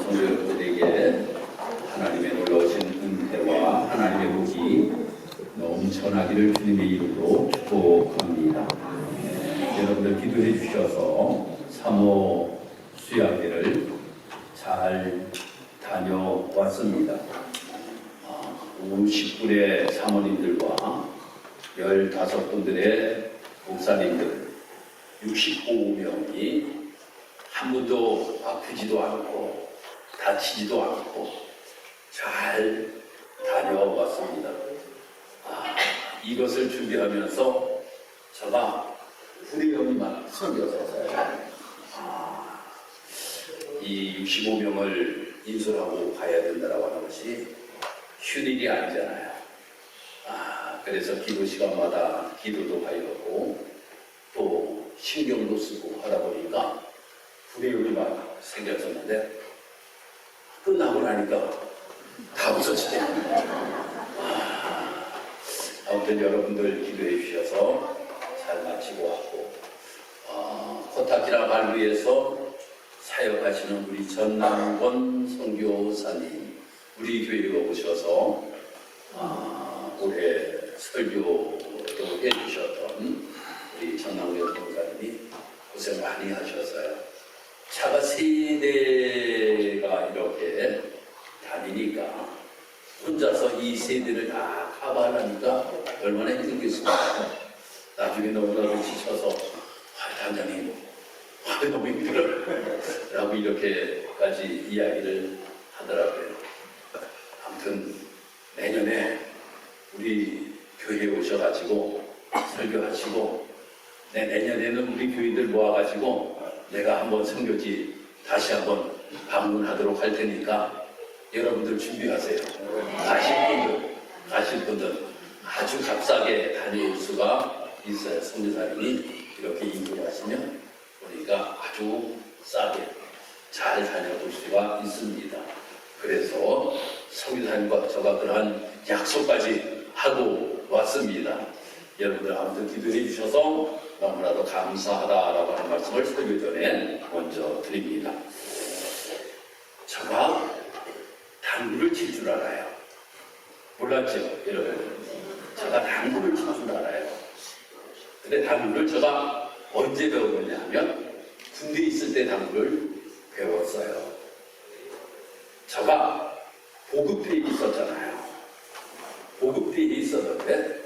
성도 여러분들에게 하나님의 놀라우신 은혜와 하나님의 복이 넘쳐나기를 주님의 이름으로 축복합니다. 여러분들 기도해 주셔서 3호 수양회를 잘 다녀왔습니다. 온 10분의 사모님들과 15분들의 목사님들 65명이 한 분도 아프지도 않고 다치지도 않고 잘 다녀왔습니다. 이것을 준비하면서 제가 후대형님만 섬겼었어요. 이 65명을 인솔하고 가야 된다고 하는 것이 쉬운 일이 아니잖아요. 그래서 기도 시간마다 기도도 가야하고 또 신경도 쓰고 하다 보니까 후대형님만 생겼었는데 끝나고 나니까 다 없어지네요. 아무튼 여러분들 기도해 주셔서 잘 마치고 왔고 코타키나 발루에서 사역하시는 우리 전남권 선교사님 우리 교회에 오셔서 올해 설교도 해주셨던 우리 전남권 선교사님이 고생 많이 하셨어요. 차가 3대가 이렇게 다니니까 혼자서 이 3대를 다 커버하려니까 얼마나 힘들겠습니까? 나중에 너무나도 지쳐서 단장님 너무 힘들어요 라고 이렇게까지 이야기를 하더라고요. 아무튼 내년에 우리 교회에 오셔가지고 설교하시고 내년에는 우리 교인들 모아가지고 내가 한번 선교지 다시 한번 방문하도록 할 테니까 여러분들 준비하세요. 가실 분들 아주 값싸게 다녀올 수가 있어요. 선교사님이 이렇게 인도하시면 우리가 아주 싸게 잘 다녀볼 수가 있습니다. 그래서 선교사님과 저가 그러한 약속까지 하고 왔습니다. 여러분들 아무튼 기도해 주셔서 너무나도 감사하다라고 하는 말씀을 설교 전에 먼저 드립니다. 제가 당구를 칠 줄 알아요. 몰랐죠, 여러분? 제가 당구를 칠 줄 알아요. 근데 당구를 제가 언제 배웠느냐 하면 군대에 있을 때 당구를 배웠어요. 제가 보급대에 있었잖아요. 보급대에 있었는데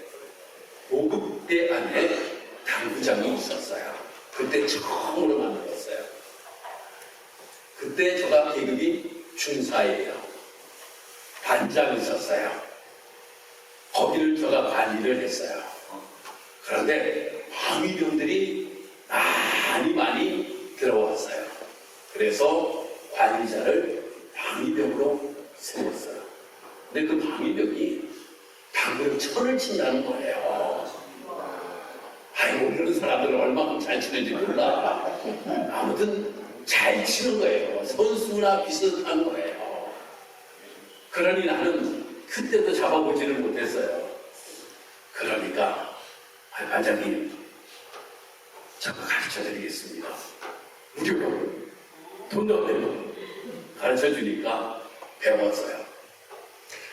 보급대 안에 당구장이 있었어요. 그때 처음으로 만들었어요. 그때 제가 계급이 중사예요. 반장이 있었어요. 거기를 제가 관리를 했어요. 그런데 방위병들이 많이 들어왔어요. 그래서 관리자를 방위병으로 세웠어요. 근데 그 방위병이 당구를 천을 친다는 거예요. 모르는 사람들은 얼마나 잘 치는지 몰라. 아무튼 잘 치는 거예요. 선수나 비슷한 거예요. 그러니 나는 그때도 잡아보지를 못했어요. 그러니까 반장님 저거 가르쳐드리겠습니다. 무료로 돈도 내고 가르쳐주니까 배웠어요.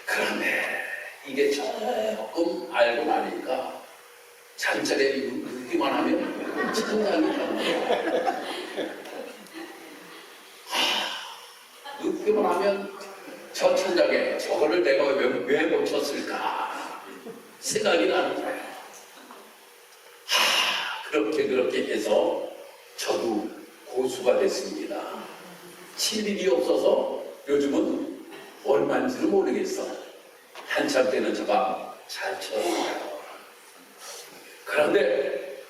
그런데 이게 조금 알고 나니까 잠자리에 눕기만 하면 천장이 나오고 눕기만 하면 저 천장에 저거를 내가 왜 못 쳤을까 생각이 나는 거예요. 그렇게 해서 저도 고수가 됐습니다. 칠 일이 없어서 요즘은 얼마인지는 모르겠어. 한참 때는 제가 잘 쳤어요. 그런데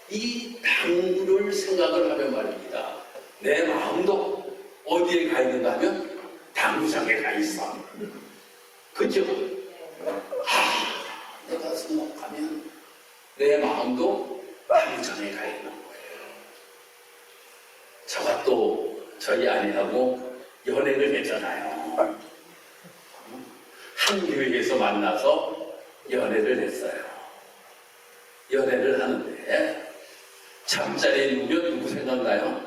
이 당구를 생각을 하면 말입니다. 내 마음도 어디에 가 있는가 하면 당구장에 가 있어. 그죠? 내가 생각하면 내 마음도 당구장에 가 있는 거예요. 제가 또 저희 아내하고 연애를 했잖아요. 한 교회에서 만나서 연애를 했어요. 연애를 하는데 잠자리에 누우면 누구 생각나요?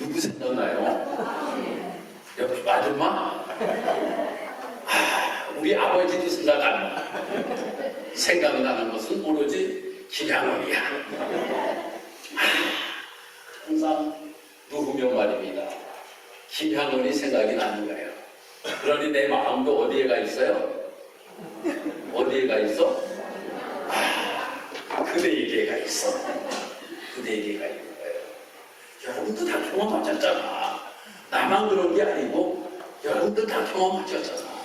누구 생각나요? 옆에 아줌마? 우리 아버지도 생각 안 나. 생각나는 것은 오로지 김양원이야. 항상 누구면 말입니다. 김양원이 생각이 나는 거예요. 그러니 내 마음도 어디에 가 있어요? 어디에 가 있어? 그대에게 가 있어. 그대에게 가 있는 거예요. 여러분도 다 경험하셨잖아. 나만 그런 게 아니고 여러분도 다 경험하셨잖아.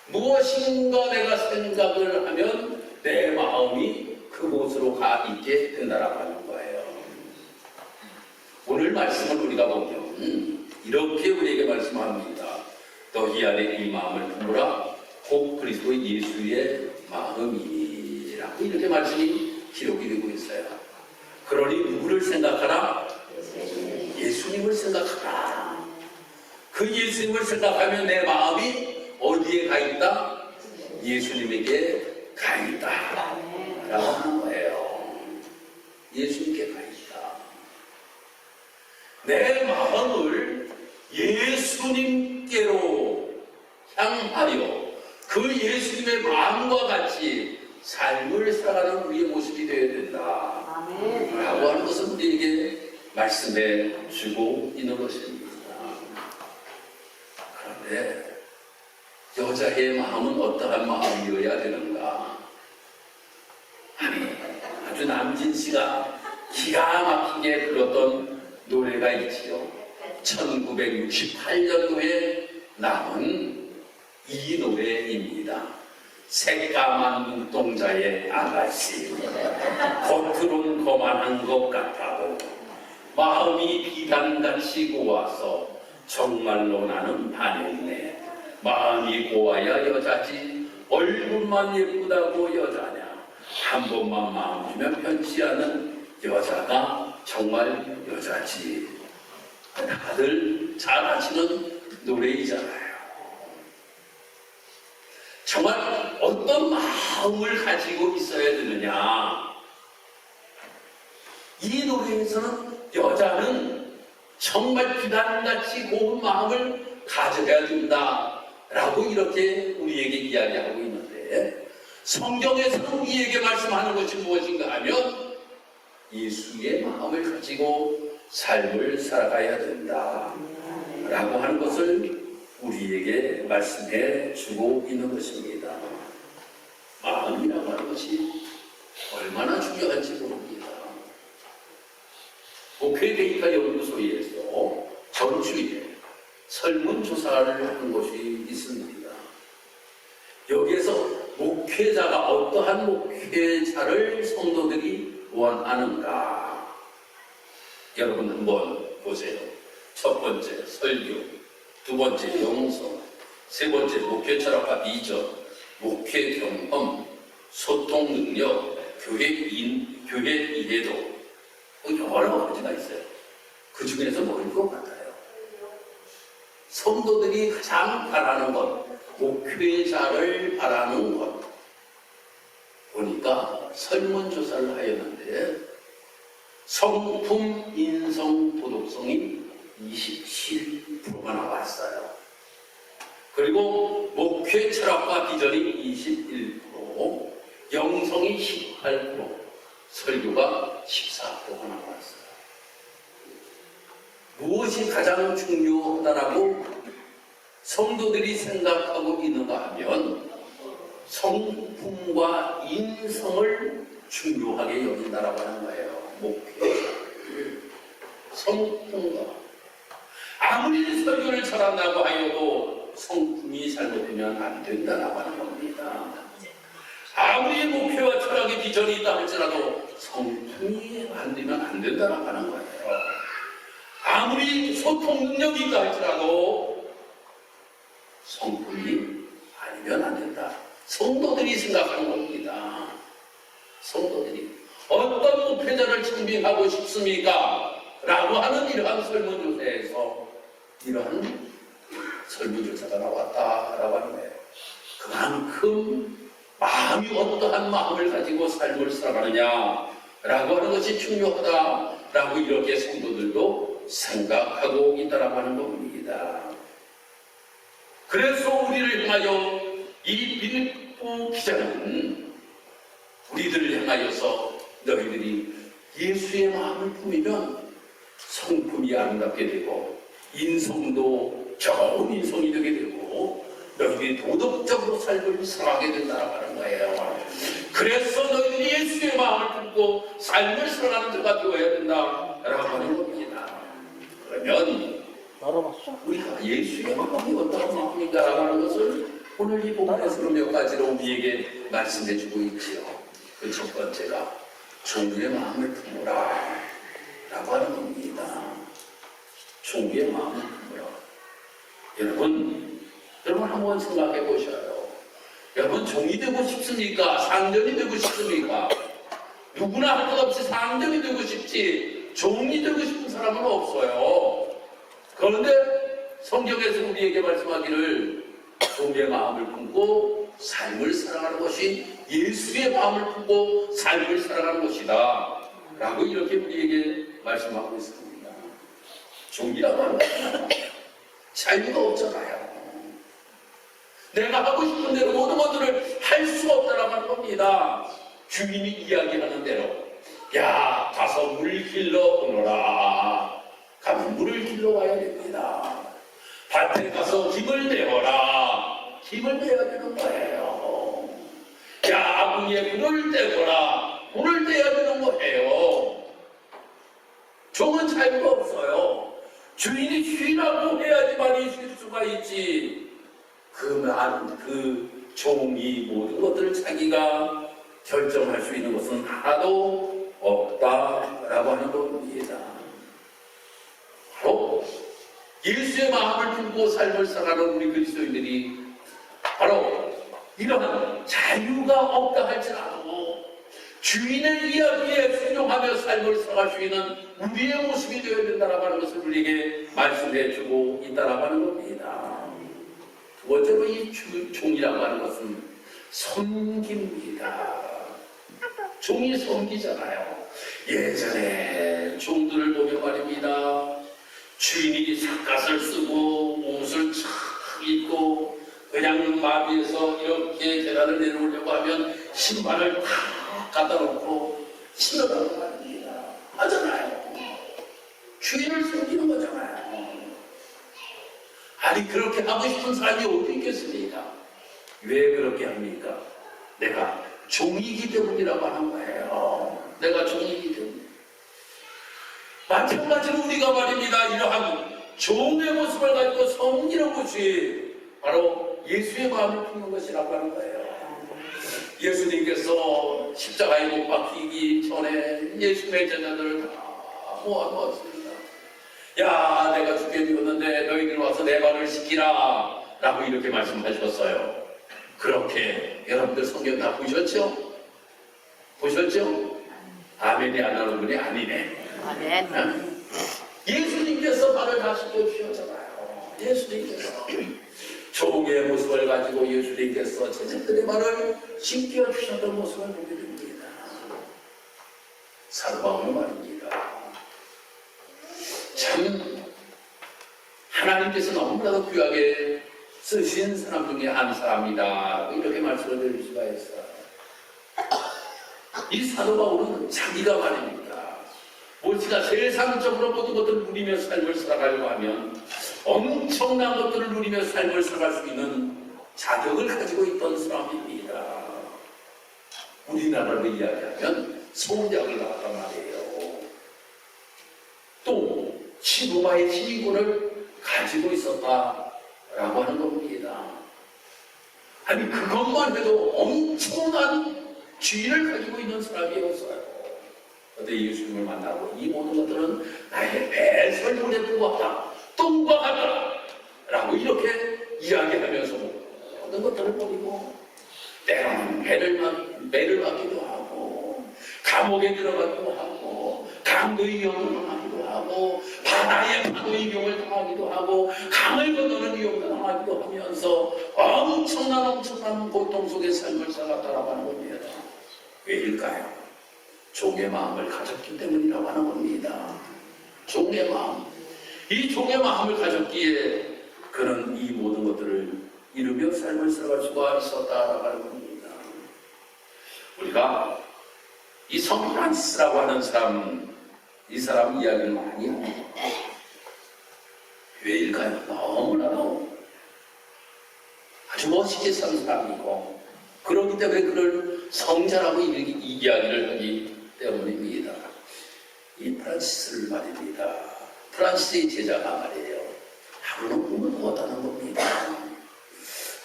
무엇인가 내가 생각을 하면 내 마음이 그곳으로 가 있게 된다라고 하는 거예요. 오늘 말씀을 우리가 보면 이렇게 우리에게 말씀합니다. 너희 안에 이 마음을 품으라 곧 그리스도 예수의 마음이라고 이렇게 말씀이 기록이 되고 있어요. 그러니 누구를 생각하라? 예수님을 생각하라. 그 예수님을 생각하면 내 마음이 어디에 가 있다? 예수님에게 가 있다 라고 하는 거예요. 예수님께 가 있다. 내 마음을 예수님께로 향하여 그 예수님의 마음과 같이 삶을 살아가는 우리의 모습이 되어야 된다 라고 하는 것을 우리에게 말씀해 주고 있는 것입니다. 그런데 여자의 마음은 어떠한 마음이어야 되는가? 아니, 아주 남진 씨가 기가 막히게 불렀던 노래가 있지요. 1968년도에 나온 이 노래입니다. 새까만 눈동자의 아가씨, 겉으론 거만한 것 같아도 마음이 비단같이 고와서 정말로 나는 반했네. 마음이 고와야 여자지 얼굴만 예쁘다고 여자냐. 한 번만 마음 주면 편치 않은 여자가 정말 여자지. 다들 잘 아시는 노래이잖아요. 정말 어떤 마음을 가지고 있어야 되느냐. 이 노래에서는 여자는 정말 비단같이 고운 마음을 가져야 된다 라고 이렇게 우리에게 이야기하고 있는데, 성경에서는 우리에게 말씀하는 것이 무엇인가 하면 예수의 마음을 가지고 삶을 살아가야 된다 라고 하는 것을 우리에게 말씀해 주고 있는 것입니다. 마음이라고 하는 것이 얼마나 중요한지 모릅니다. 목회대의가 연구소에서 전주에 설문조사를 한 것이 있습니다. 여기에서 목회자가 어떠한 목회자를 성도들이 원하는가? 여러분 한번 보세요. 첫 번째 설교, 두 번째 영성, 세 번째 목회 철학과 비전, 목회 경험, 소통 능력, 교회 이해도, 여러 가지가 있어요. 그 중에서 뭐일 것 같아요? 성도들이 가장 바라는 것, 목회자를 바라는 것. 보니까 설문조사를 하였는데 성품, 인성, 도덕성이 27%가 나왔어요. 그리고 목회 철학과 비전이 21%, 영성이 18%, 설교가 14%가 나왔어요. 무엇이 가장 중요하다라고 성도들이 생각하고 있는가 하면 성품과 인성을 중요하게 여긴다라고 하는 거예요. 목회 성품과, 아무리 설교를 잘한다고 하여도 성품이 잘못되면 안 된다라고 하는 겁니다. 아무리 목표와 철학의 비전이 있다 할지라도 성품이 안 되면 안 된다라고 하는 거예요. 아무리 소통 능력이 있다 할지라도 성품이 아니면 안 된다. 성도들이 생각하는 겁니다. 성도들이 어떤 목회자를 증빙하고 싶습니까? 라고 하는 이러한 설문조사에서 이러한 설문조사가 나왔다라고 하는 거예요. 그만큼 마음이 어떠한 마음을 가지고 삶을 살아가느냐 라고 하는 것이 중요하다라고 이렇게 성도들도 생각하고 있다라고 하는 겁니다. 그래서 우리를 향하여 이 빌립보 기자는 우리들을 향하여서 너희들이 예수의 마음을 품으면 성품이 아름답게 되고 인성도 좋은 인성이 되게 되고 너희들이 도덕적으로 삶을 살아가게 된다고 하는 거예요. 그래서 너희들이 예수의 마음을 품고 삶을 살아가는 자가 되어야 된다라고 하는 겁니다. 그러면 우리가 예수의 마음이 어떤 마음인가라고 하는 것을 오늘 이 본문에서 몇 가지로 우리에게 말씀해 주고 있지요. 그 첫 번째가 종류의 마음을 품으라 라고 하는 겁니다. 종류의 마음을 품으라. 여러분 한번 생각해 보셔요. 여러분 종이 되고 싶습니까? 상전이 되고 싶습니까? 누구나 할 것 없이 상전이 되고 싶지 종이 되고 싶은 사람은 없어요. 그런데 성경에서 우리에게 말씀하기를 종의 마음을 품고 삶을 살아가는 것이 예수의 마음을 품고 삶을 살아가는 것이다 라고 이렇게 우리에게 말씀하고 있습니다. 종이라고 하는 것은 자유가 없잖아요. 내가 하고 싶은 대로 모든 것들을 할 수가 없다라고 하는 겁니다. 주인이 이야기하는 대로 야 가서 물 길러 오너라. 가면 물을 길러 와야 됩니다. 밭에 가서 김을 내어라. 김을 내야 되는 거예요. 야 위에 물을 떼거라. 물을 떼야 되는 거예요. 종은 자유가 없어요. 주인이 쉬라고 해야지만 쉴 수가 있지. 그 종이 모든 것들을 자기가 결정할 수 있는 것은 하나도 없다라고 하는 겁니다. 바로 예수의 마음을 품고 삶을 살아가는 우리 그리스도인들이 바로 이러한 자유가 없다 할지라도 주인의 이야기에 순종하며 삶을 살아갈 수 있는 우리의 모습이 되어야 된다라고 하는 것을 우리에게 말씀해 주고 있다라고 하는 겁니다. 두 번째로 이 종이라고 하는 것은 섬깁니다. 종이 섬기잖아요. 예전에 종들을 보면 말입니다. 주인이 삿갓을 쓰고 옷을 착 입고 그냥 마비에서 이렇게 계단을 내려오려고 하면 신발을 탁 갖다 놓고 신으라고 말입니다. 하잖아요. 주인을 섬기는 거잖아요. 아니 그렇게 하고 싶은 사람이 어디 있겠습니까? 왜 그렇게 합니까? 내가 종이기 때문이라고 하는 거예요. 내가 종이기 때문에. 마찬가지로 우리가 말입니다. 이러한 종의 모습을 가지고 섬기는 것이 바로 예수의 마음을 품는 것이라고 하는 거예요. 예수님께서 십자가에 못 박히기 전에 예수의 제자들을 다 모아놓았습니다. 야 내가 죽게 되었는데 너희들 와서 내 발을 씻기라 라고 이렇게 말씀하셨어요. 그렇게 여러분들 성경 다 보셨죠? 보셨죠? 아멘이 안 하는 분이 아니네. 아멘. 예수님께서 발을 다 씻겨주셨잖아요. 예수님께서 종의 모습을 가지고 예수님께서 제자들의 발을 씻겨주셨던 모습을 보게 됩니다. 사도 바울은 말입니다. 참 하나님께서 너무나도 귀하게 쓰신 사람 중에 한 사람이다 이렇게 말씀을 드릴 수가 있어요. 이 사도 바울은 자기가 말입니다. 우리가 세상적으로 모든 것들을 누리며 삶을 살아가려고 하면 엄청난 것들을 누리며 삶을 살아갈 수 있는 자격을 가지고 있던 사람입니다. 우리나라로 이야기하면 서울대학을 나왔단 말이에요. 또 시로마의 지휘권을 가지고 있었다라고 하는 겁니다. 아니 그것만 해도 엄청난 지위를 가지고 있는 사람이었어요. 그런데 예수님을 만나고 이 모든 것들은 나의 배설물에 불과하다, 똥과 같다 라고 이렇게 이야기하면서 모든 것들을 버리고 때로는 매를 맞기도 하고 감옥에 들어가기도 하고 강도의 위험을 당하기도 하고 바다의 파도의 위험을 당하기도 하고 강을 건너는 위험을 당하기도 하면서 엄청난 고통 속의 삶을 살았다라고 하는 겁니다. 왜일까요? 종의 마음을 가졌기 때문이라고 하는 겁니다. 종의 마음. 이 종의 마음을 가졌기에 그는 이 모든 것들을 이루며 삶을 살아갈 수가 있었다라고 하는 겁니다. 우리가 이 성 프란시스라고 하는 사람, 이 사람 이야기를 많이 합니다. 왜일까요? 너무나도 아주 멋지게 산 사람이고, 그렇기 때문에 그를 성자라고 이야기를 하기 때문입니다. 이 프란시스를 말입니다. 프란시스의 제자가 말이에요. 하루는 꿈을 꿨다는 겁니다.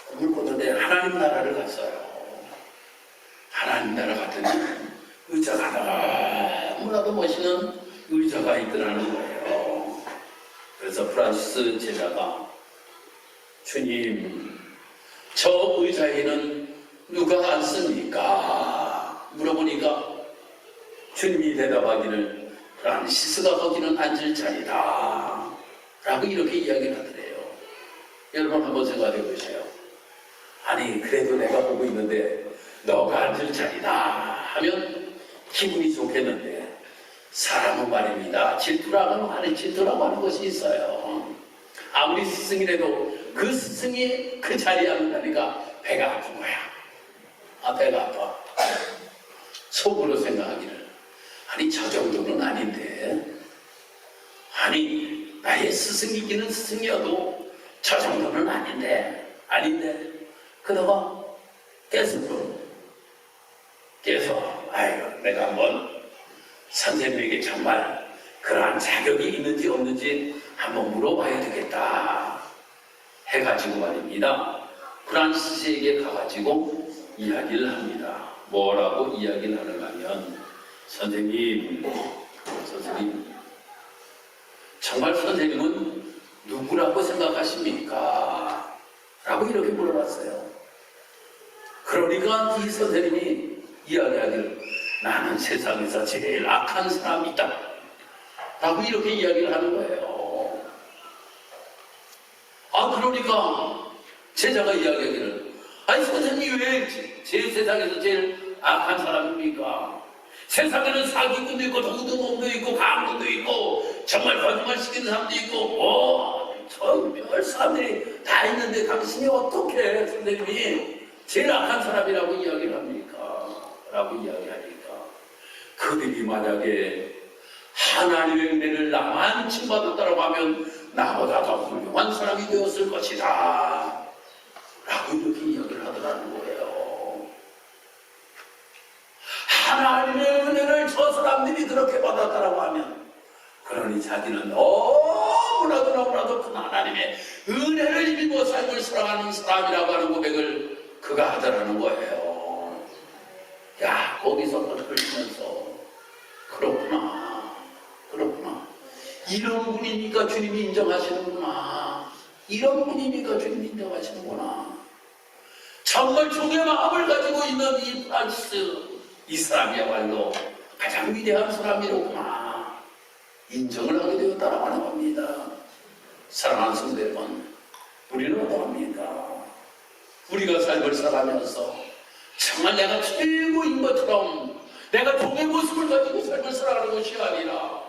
꿈을 꿨는데 하나님 나라를 갔어요. 하나님 나라 갔더니 의자가 너무나도 멋있는 의자가 있더라는 거예요. 그래서 프란시스 제자가 주님, 저 의자에는 누가 앉습니까? 물어보니까 주님이 대답하기를 프란시스가 거기는 앉을 자리다 라고 이렇게 이야기를 하더래요. 여러분 한번 생각해 보세요. 아니 그래도 내가 보고 있는데 너가 앉을 자리다 하면 기분이 좋겠는데, 사람은 말입니다. 질투라고 하는 것이 있어요. 아무리 스승이라도 그 스승이 그 자리에 앉는다니까 배가 아픈 거야. 배가 아파. 속으로 생각하기를, 아니 저 정도는 아닌데, 아니 나의 스승이기는 스승이어도 저 정도는 아닌데 그러다가 계속 아이고 내가 한번 선생님에게 정말 그러한 자격이 있는지 없는지 한번 물어봐야 되겠다 해가지고 말입니다. 프란시스에게 가가지고 이야기를 합니다. 뭐라고 이야기를 하는가 하면, 선생님 정말 선생님은 누구라고 생각하십니까? 라고 이렇게 물어봤어요. 그러니까 이 선생님이 이야기하기를, 나는 세상에서 제일 악한 사람이다 라고 이렇게 이야기를 하는 거예요. 그러니까 제자가 이야기하기를, 아니 선생님이 왜 세상에서 제일 악한 사람입니까? 세상에는 사기꾼도 있고 도둑놈도 있고 강도도 있고 정말 거짓말 시키는 사람도 있고 별 사람들이 다 있는데 당신이 어떻게 선생님이 제일 악한 사람이라고 이야기를 합니까? 라고 이야기하니까, 그들이 만약에 하나님의 은혜를 나만 칭받았다고 하면 나보다 더 훌륭한 사람이 되었을 것이다 라고 이렇게 이야기를 하더라는 거예요. 하나님의 은혜를 저 사람들이 그렇게 받았다고 하면, 그러니 자기는 너무나도 큰 하나님의 은혜를 입고 삶을 살아가는 사람이라고 하는 고백을 그가 하더라는 거예요. 야, 거기서 헛걸리면서 그렇구나. 이런 분이니까 주님이 인정하시는구나. 이런 분이니까 주님이 인정하시는구나. 정말 종의 마음을 가지고 있는 이 프란시스, 이 사람이야말로 가장 위대한 사람이로구나 인정을 하게 되었다라고 하는 겁니다. 사랑하는 성도 여러분, 우리는 어떠합니까? 우리가 삶을 살아가면서 정말 내가 최고인 것처럼, 내가 종의 모습을 가지고 삶을 살아가는 것이 아니라,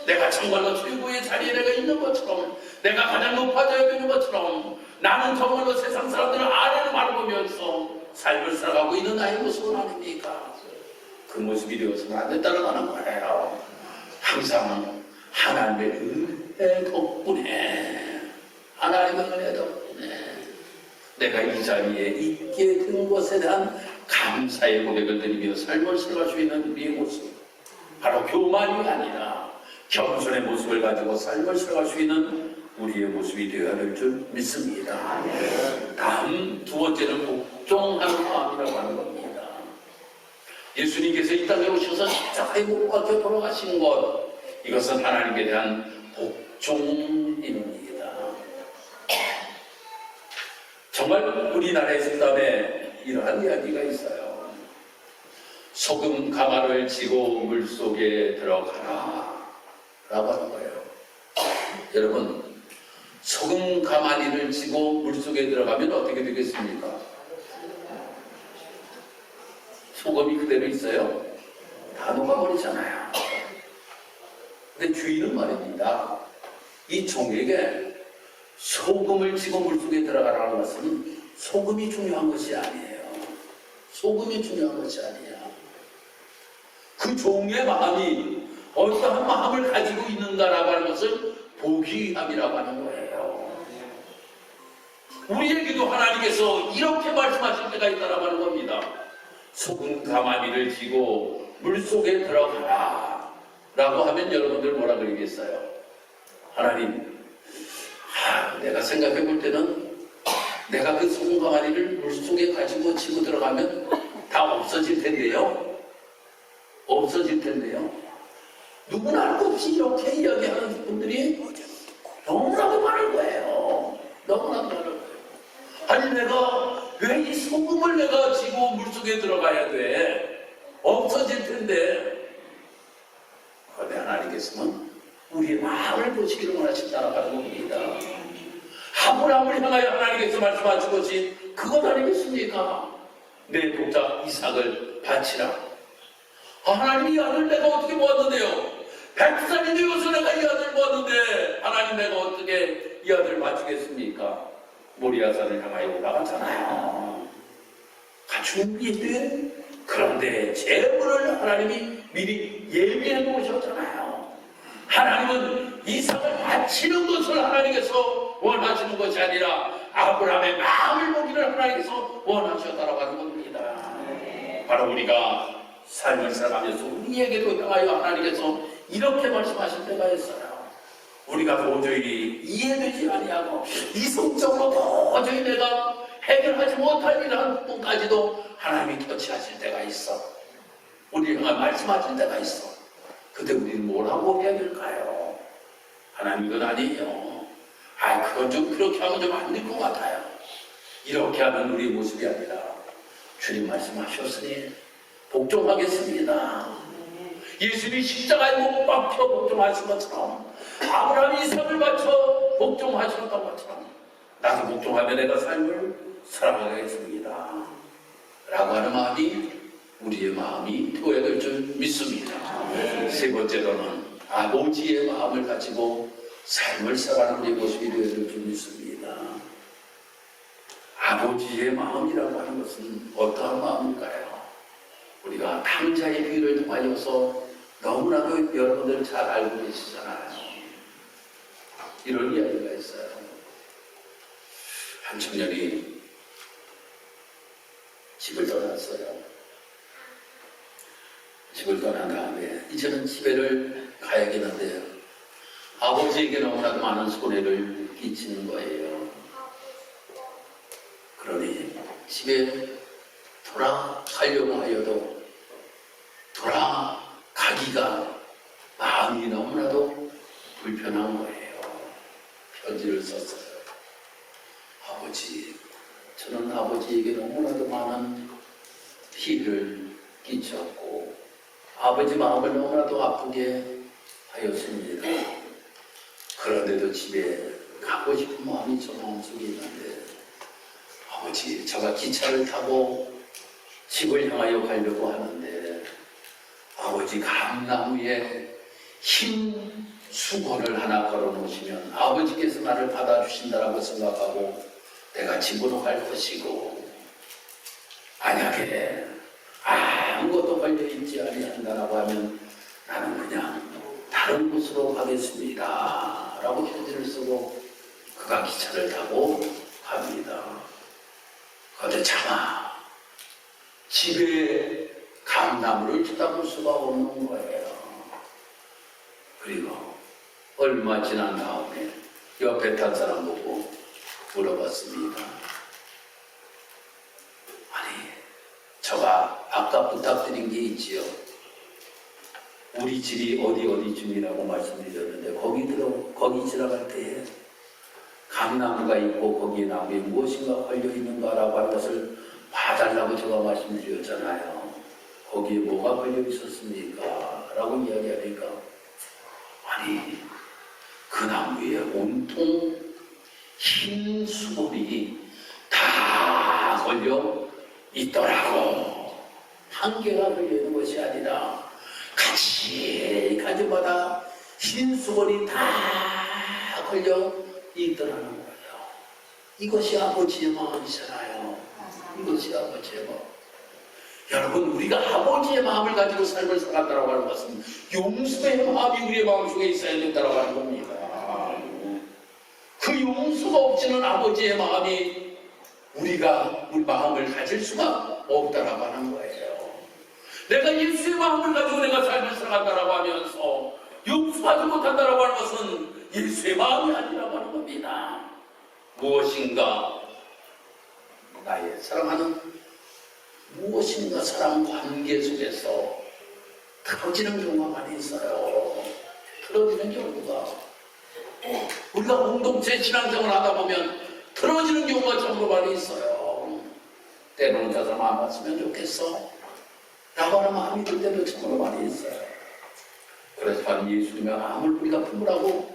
내가 정말로 최고의 자리에 내가 있는 것처럼, 내가 가장 높아져야 되는 것처럼, 나는 정말로 세상 사람들을 아래로 바라보면서 삶을 살아가고 있는 나의 모습은 아닙니까? 그 모습이 되어서는 안 된다는 하는 거예요. 항상 하나님의 은혜 덕분에, 하나님의 은혜 덕분에 내가 이 자리에 있게 된 것에 대한 감사의 고백을 드리며 삶을 살아갈 수 있는 우리의 모습, 바로 교만이 아니라 겸손의 모습을 가지고 삶을 살아갈 수 있는 우리의 모습이 되어야 될 줄 믿습니다. 다음 두 번째는 복종하는 마음이라고 하는 겁니다. 예수님께서 이 땅에 오셔서 십자가에 못 박혀 돌아가신 것, 이것은 하나님께 대한 복종입니다. 정말 우리나라의 속담에 이러한 이야기가 있어요. 소금 가마를 지고 물속에 들어가라 라고 하는 거예요. 여러분, 소금 가마니를 지고 물속에 들어가면 어떻게 되겠습니까? 소금이 그대로 있어요? 다 녹아버리잖아요. 근데 주인은 말입니다, 이 종에게 소금을 지고 물속에 들어가라는 것은 소금이 중요한 것이 아니에요. 소금이 중요한 것이 아니야. 그 종의 마음이 어떠한 마음을 가지고 있는가라고 하는 것을 보기 위함이라고 하는 거예요. 우리에게도 하나님께서 이렇게 말씀하실 때가 있다라고 하는 겁니다. 소금 가마니를 쥐고 물속에 들어가라 라고 하면 여러분들 뭐라 그러겠어요? 하나님, 내가 생각해 볼 때는 내가 그 소금 가마니를 물속에 가지고 치고 들어가면 다 없어질 텐데요. 없어질 텐데요. 누구나 알 것 없이 이렇게 이야기하는 분들이 너무나도 많을 거예요. 너무나도 많을 거예요. 아니 내가 왜 이 소금을 내가 지고 물속에 들어가야 돼? 없어질 텐데. 그런데 하나님께서는 우리의 마음을 보시기를 원하신다는 겁니다. 아브라함을 향하여 하나님께서 말씀하신 것이 그것 아니겠습니까? 내 독자 이삭을 바치라. 하나님이 이 아들 내가 어떻게 보았는데요? 100살이 되어서 내가 이 아들 보았는데 하나님 내가 어떻게 이 아들 바치겠습니까? 모리아산을 향하여 올라갔잖아요. 준비된 그런데 제물을 하나님이 미리 예비해 놓으셨잖아요. 하나님은 이삭을 바치는 것을 하나님께서 원하시는 것이 아니라 아브라함의 마음을 보기를 하나님께서 원하셨다라고 하는 겁니다. 바로 우리가 삶을 살아가면서 우리에게도 향하여 하나님께서 이렇게 말씀하실 때가 있어요. 우리가 도저히 이해되지 아니하고 이성적으로 도저히 내가 해결하지 못할 이러한 부분까지도 하나님이 터치하실 때가 있어. 우리 향하여 말씀하실 때가 있어. 그때 우리는 뭐라고 해야 될까요? 하나님 그건 아니에요. 그건 좀 그렇게 하면 좀 안 될 것 같아요. 이렇게 하면 우리 모습이 아니라 주님 말씀하셨으니 복종하겠습니다. 예수님이 십자가에 못 박혀 복종하신 것처럼 아브라함이 이삭을 바쳐 복종하셨던 것처럼 나도 복종하며 내가 삶을 살아가겠습니다 라고 하는 마음이 우리의 마음이 되어야 될 줄 믿습니다. 세 번째로는 아버지의 마음을 가지고 삶을 살아가는 우리의 모습이 되어야 될 줄 믿습니다. 아버지의 마음이라고 하는 것은 어떠한 마음일까요? 우리가 탕자의 비유를 통하여서 너무나도 여러분들 잘 알고 계시잖아요. 이런 이야기가 있어요. 한 청년이 집을 떠났어요. 집을 떠난 다음에 이제는 집에를 가야겠는데요. 아버지에게 너무나도 많은 손해를 끼치는 거예요. 그러니 집에 돌아가려고 하여도 돌아가기가 마음이 너무나도 불편한 거예요. 편지를 썼어요. 아버지, 저는 아버지에게 너무나도 많은 피해를 끼쳤고 아버지 마음을 너무나도 아프게 하였습니다. 그런데도 집에 가고 싶은 마음이 저 마음속에 있는데 아버지, 제가 기차를 타고 집을 향하여 가려고 하는데 아버지 감나무에 흰 수건을 하나 걸어 놓으시면 아버지께서 나를 받아주신다라고 생각하고 내가 집으로 갈 것이고 만약에 아무것도 걸려있지 아니한다라고 하면 나는 그냥 다른 곳으로 가겠습니다 라고 편지를 쓰고 그가 기차를 타고 갑니다. 그런데 차마 집에 감나무를 쳐다볼 수가 없는 거예요. 그리고 얼마 지난 다음에 옆에 탄 사람 보고 물어봤습니다. 아니, 저가 아까 부탁드린 게 있지요. 우리 집이 어디쯤이라고 말씀드렸는데 거기 지나갈 때에 감나무가 있고 거기에 나무에 무엇인가 걸려있는가라고 하는 것을 봐달라고 제가 말씀드렸잖아요. 거기에 뭐가 걸려 있었습니까? 라고 이야기하니까 아니, 그 나무에 온통 흰 수건이 다 걸려 있더라고. 한 개가 걸려 있는 것이 아니라 가지마다 흰 수건이 다 걸려 있더라는 거예요. 이것이 아버지의 마음이잖아요. 이것이 아버지의 마음. 여러분, 우리가 아버지의 마음을 가지고 삶을 살았다고 하는 것은 용서의 마음이 우리의 마음속에 있어야 된다고 하는 겁니다. 그 용서가 없이는 아버지의 마음이 우리 마음을 가질 수가 없다라고 하는 거예요. 내가 예수의 마음을 가지고 내가 삶을 살아간다라고 하면서 용서하지 못한다라고 하는 것은 예수의 마음이 아니라고 하는 겁니다. 무엇인가 나의 사랑하는 무엇인가 사랑 관계 속에서 틀어지는 경우가 많이 있어요. 틀어지는 경우가 우리가 공동체 신앙생활을 하다 보면 틀어지는 경우가 참으로 많이 있어요. 때로는 저 사람 안 봤으면 좋겠어 라고 하는 마음이 들 때도 참으로 많이 있어요. 그래서 바로 예수님의 마음을 우리가 품으라고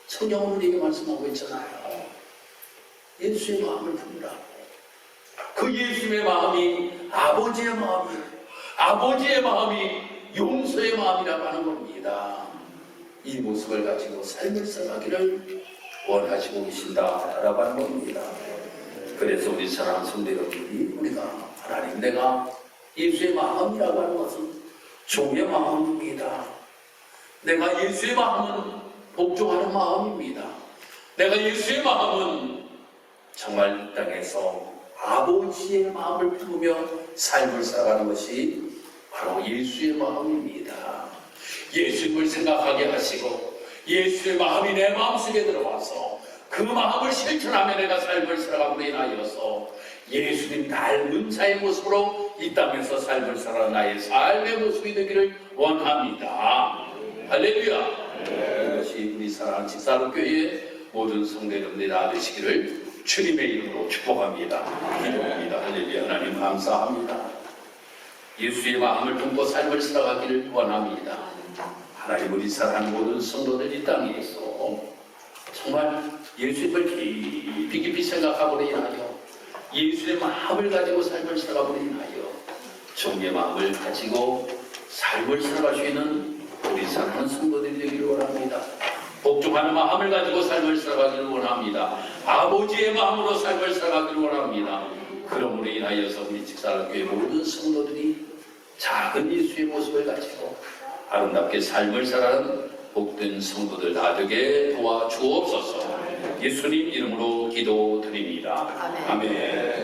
성경은 우리에게 말씀하고 있잖아요. 예수의 마음을 품으라고. 그 예수의 마음이 아버지의 마음이에요. 아버지의 마음이 용서의 마음이라고 하는 겁니다. 이 모습을 가지고 삶을 살아가기를 원하시고 계신다라고 하는 겁니다. 그래서 우리 사랑하는 성도 여러분들이 우리가 하나님, 내가 예수의 마음이라고 하는 것은 종의 마음입니다. 내가 예수의 마음은 복종하는 마음입니다. 내가 예수의 마음은 정말 이 땅에서 아버지의 마음을 품으며 삶을 살아가는 것이 바로 예수의 마음입니다. 예수님을 생각하게 하시고 예수의 마음이 내 마음속에 들어와서 그 마음을 실천하며 내가 삶을 살아감으로 인하여서 예수님 닮은 자의 모습으로 이 땅에서 삶을 살아 나의 삶의 모습이 되기를 원합니다. 할렐루야. 이것이 우리 사랑하는 직사로교회의 모든 성도 여러분들이 다 되시기를 주님의 이름으로 축복합니다. 기도합니다. 할렐루야. 하나님 감사합니다. 예수의 마음을 품고 삶을 살아가기를 원합니다. 하나님, 우리 사랑하는 모든 성도들 이 땅에서 정말 예수님을 깊이 생각하고 인하여 예수의 마음을 가지고 삶을 살아가고 인하여 종의 마음을 가지고 삶을 살아갈 수 있는 우리 사랑하는 성도들이 되기를 원합니다. 복종하는 마음을 가지고 삶을 살아가기를 원합니다. 아버지의 마음으로 삶을 살아가기를 원합니다. 그러므로 인하여서 우리 직사랑교회 모든 성도들이 작은 예수의 모습을 가지고 아름답게 삶을 살아가는 복된 성도들 다 되게 도와주옵소서. 예수님 이름으로 기도드립니다. 아멘.